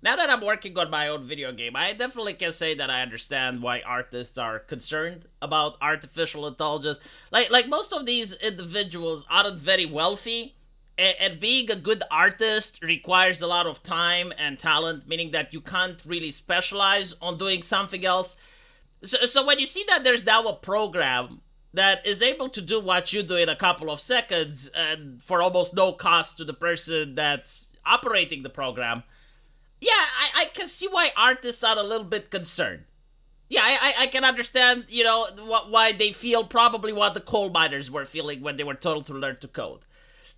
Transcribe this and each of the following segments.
now that I'm working on my own video game, I definitely can say that I understand why artists are concerned about artificial intelligence. Like most of these individuals aren't very wealthy, and being a good artist requires a lot of time and talent, meaning that you can't really specialize on doing something else. So when you see that there's now a program that is able to do what you do in a couple of seconds and for almost no cost to the person that's operating the program, yeah, I can see why artists are a little bit concerned. Yeah, I can understand, why they feel probably what the coal miners were feeling when they were told to learn to code.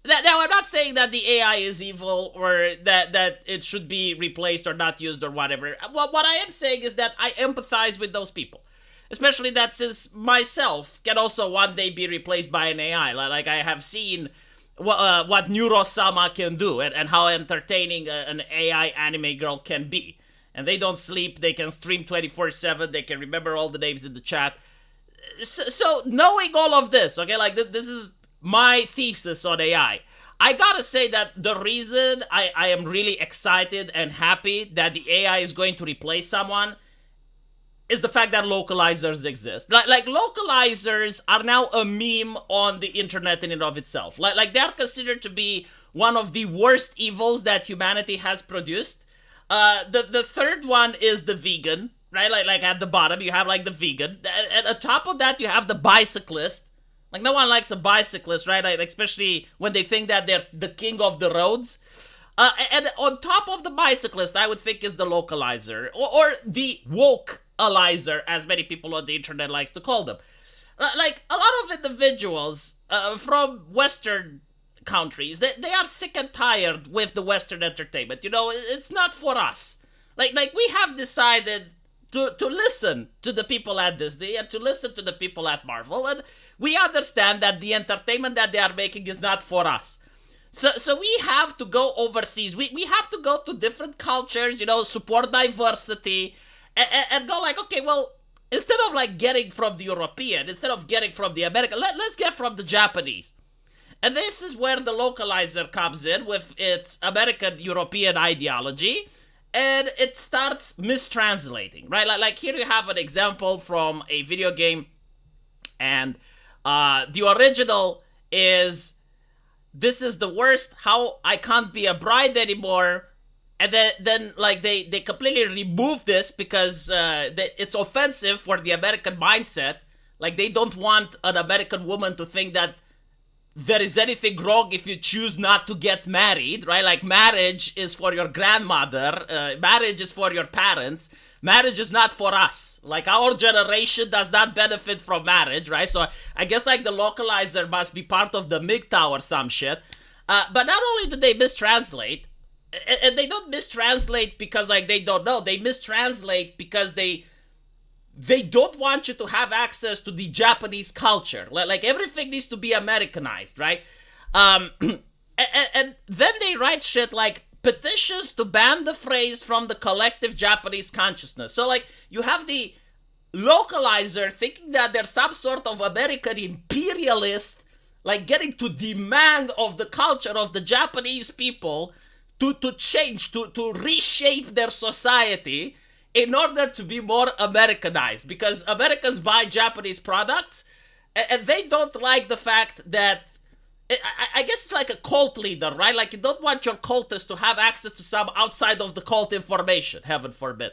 Now, I'm not saying that the AI is evil or that it should be replaced or not used or whatever. What I am saying is that I empathize with those people. Especially that since myself can also one day be replaced by an AI. Like I have seen what Neurosama can do and how entertaining an AI anime girl can be. And they don't sleep, they can stream 24/7, they can remember all the names in the chat. So knowing all of this, okay, like this is my thesis on AI. I gotta say that the reason I am really excited and happy that the AI is going to replace someone is the fact that localizers exist. Like localizers are now a meme on the internet in and of itself. Like they're considered to be one of the worst evils that humanity has produced. The third one is the vegan, right? Like at the bottom you have like the vegan. At the top of that you have the bicyclist. Like no one likes a bicyclist, right? Like, especially when they think that they're the king of the roads. And on top of the bicyclist, I would think is the localizer or the woke-alizer, as many people on the internet likes to call them. Like a lot of individuals from Western countries, they are sick and tired with the Western entertainment. It's not for us. Like we have decided to listen to the people at Disney and to listen to the people at Marvel, and we understand that the entertainment that they are making is not for us. So we have to go overseas. We have to go to different cultures, support diversity, and go like, okay, well, instead of like getting from the European, instead of getting from the American, let's get from the Japanese. And this is where the localizer comes in with its American European ideology, and it starts mistranslating, right? Like here you have an example from a video game, and the original is, this is the worst, how I can't be a bride anymore. And then like they completely remove this because it's offensive for the American mindset. Like they don't want an American woman to think that there is anything wrong if you choose not to get married, right? Like marriage is for your grandmother, marriage is for your parents, marriage is not for us. Like our generation does not benefit from marriage, right? So I guess like the localizer must be part of the MGTOW or some shit. But not only do they mistranslate, and they don't mistranslate because like they don't know, they mistranslate because they don't want you to have access to the Japanese culture. Like everything needs to be Americanized, right? And then they write shit like petitions to ban the phrase from the collective Japanese consciousness. So like you have the localizer thinking that they're some sort of American imperialist, like getting to demand of the culture of the Japanese people to change, to reshape their society in order to be more Americanized, because Americans buy Japanese products, and they don't like the fact that, I guess it's like a cult leader, right? Like you don't want your cultists to have access to some outside of the cult information, heaven forbid.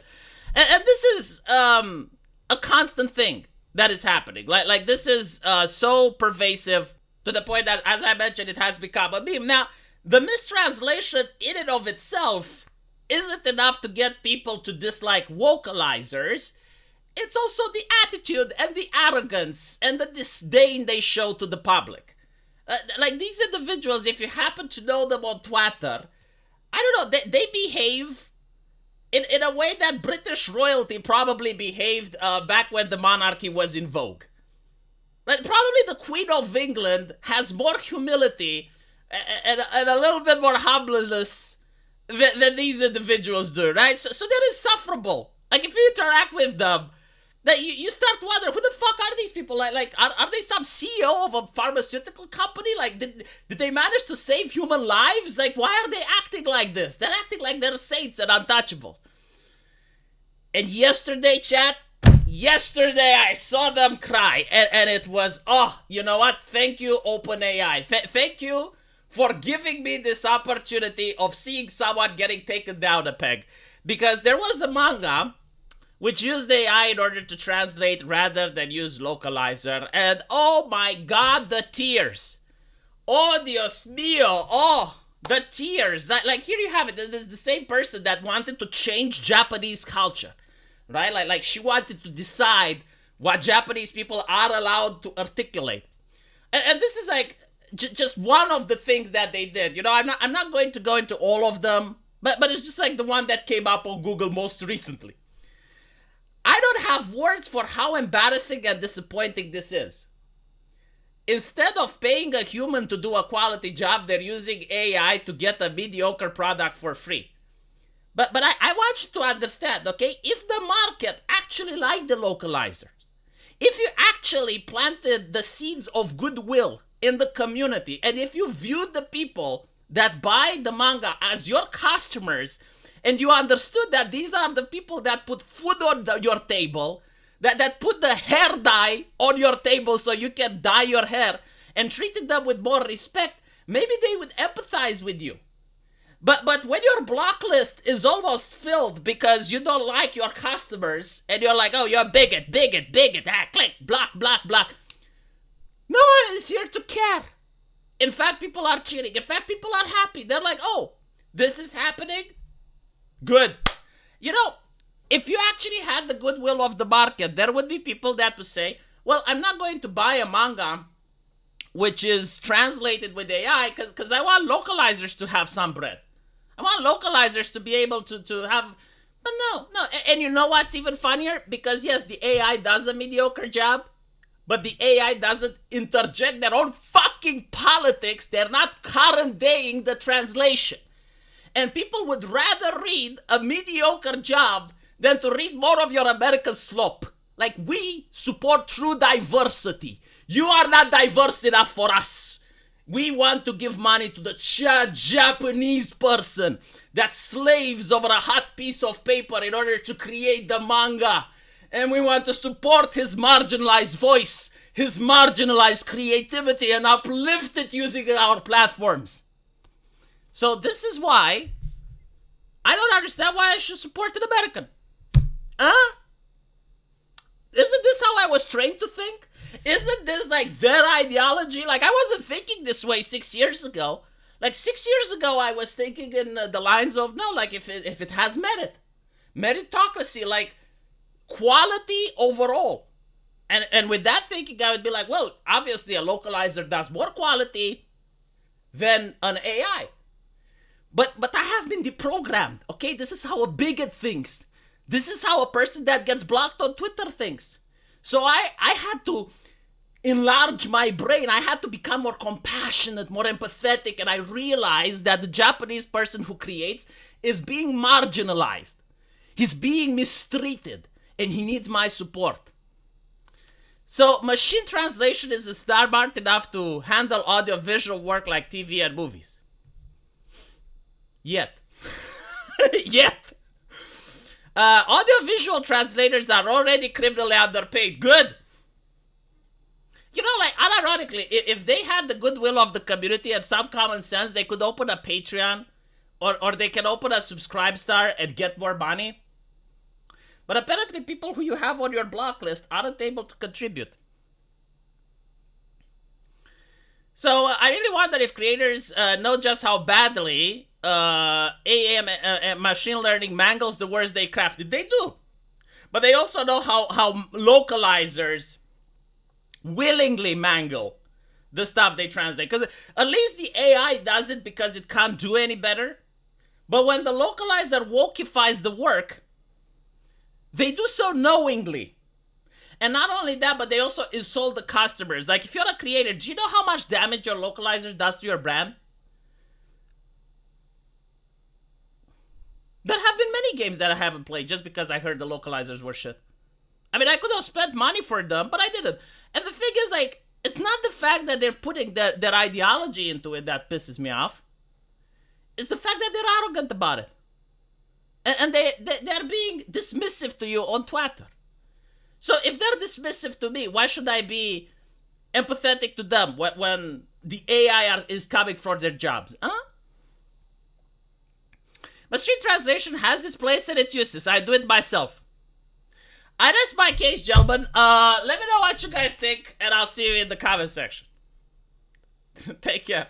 And this is a constant thing that is happening. Like this is so pervasive to the point that, as I mentioned, it has become a meme. Now, the mistranslation in and of itself isn't enough to get people to dislike vocalizers. It's also the attitude and the arrogance and the disdain they show to the public. Like these individuals, if you happen to know them on Twitter, I don't know, they behave in a way that British royalty probably behaved back when the monarchy was in vogue. Like probably the Queen of England has more humility and a little bit more humbleness than these individuals do, right? So they're insufferable. Like if you interact with them, that you start wondering, who the fuck are these people? Are they some CEO of a pharmaceutical company? Like, did they manage to save human lives? Like, why are they acting like this? They're acting like they're saints and untouchable. And yesterday, chat, I saw them cry. And it was, oh, you know what? Thank you, OpenAI. Thank you for giving me this opportunity of seeing someone getting taken down a peg. Because there was a manga which used AI in order to translate rather than use localizer. And oh my god, the tears. Oh, Dios mío. Oh, the tears. Like here you have it. It's the same person that wanted to change Japanese culture. Right? Like she wanted to decide what Japanese people are allowed to articulate. And this is like just one of the things that they did. You know, I'm not going to go into all of them, but it's just like the one that came up on Google most recently. I don't have words for how embarrassing and disappointing this is. Instead of paying a human to do a quality job, they're using AI to get a mediocre product for free. But I want you to understand, okay? If the market actually liked the localizers, if you actually planted the seeds of goodwill in the community, and if you viewed the people that buy the manga as your customers, and you understood that these are the people that put food on your table, that put the hair dye on your table so you can dye your hair, and treated them with more respect, maybe they would empathize with you. But when your block list is almost filled because you don't like your customers, and you're like, oh, you're a bigot, click, block. No one is here to care. In fact, people are cheering. In fact, people are happy. They're like, oh, this is happening? Good. You know, if you actually had the goodwill of the market, there would be people that would say, well, I'm not going to buy a manga which is translated with AI because I want localizers to have some bread. I want localizers to be able to have... But no. And you know what's even funnier? Because yes, the AI does a mediocre job, but the AI doesn't interject their own fucking politics. They're not current daying the translation. And people would rather read a mediocre job than to read more of your American slop. Like, we support true diversity. You are not diverse enough for us. We want to give money to the Japanese person that slaves over a hot piece of paper in order to create the manga. And we want to support his marginalized voice, his marginalized creativity, and uplift it using our platforms. So this is why I don't understand why I should support an American. Huh? Isn't this how I was trained to think? Isn't this like their ideology? Like, I wasn't thinking this way 6 years ago. Like 6 years ago, I was thinking in the lines of, no, like if it has merit. Meritocracy, like quality overall. And with that thinking, I would be like, well, obviously a localizer does more quality than an AI. But I have been deprogrammed, okay? This is how a bigot thinks. This is how a person that gets blocked on Twitter thinks. So I had to enlarge my brain. I had to become more compassionate, more empathetic, and I realized that the Japanese person who creates is being marginalized. He's being mistreated, and he needs my support. So machine translation is smart enough to handle audio-visual work like TV and movies. Yet. Audio-visual translators are already criminally underpaid. Good. You know, like, unironically, if they had the goodwill of the community and some common sense, they could open a Patreon or they can open a Subscribestar and get more money. But apparently people who you have on your block list aren't able to contribute. So I really wonder if creators know just how badly AI machine learning mangles the words they crafted. They do. But they also know how localizers willingly mangle the stuff they translate. Because at least the AI does it because it can't do any better. But when the localizer wokeifies the work, they do so knowingly. And not only that, but they also insult the customers. Like, if you're a creator, do you know how much damage your localizer does to your brand? There have been many games that I haven't played just because I heard the localizers were shit. I mean, I could have spent money for them, but I didn't. And the thing is, like, it's not the fact that they're putting their ideology into it that pisses me off. It's the fact that they're arrogant about it. And they're being dismissive to you on Twitter. So if they're dismissive to me, why should I be empathetic to them when the AI is coming for their jobs? Huh? Machine translation has its place and its uses. I do it myself. I rest my case, gentlemen. Let me know what you guys think, and I'll see you in the comment section. Take care.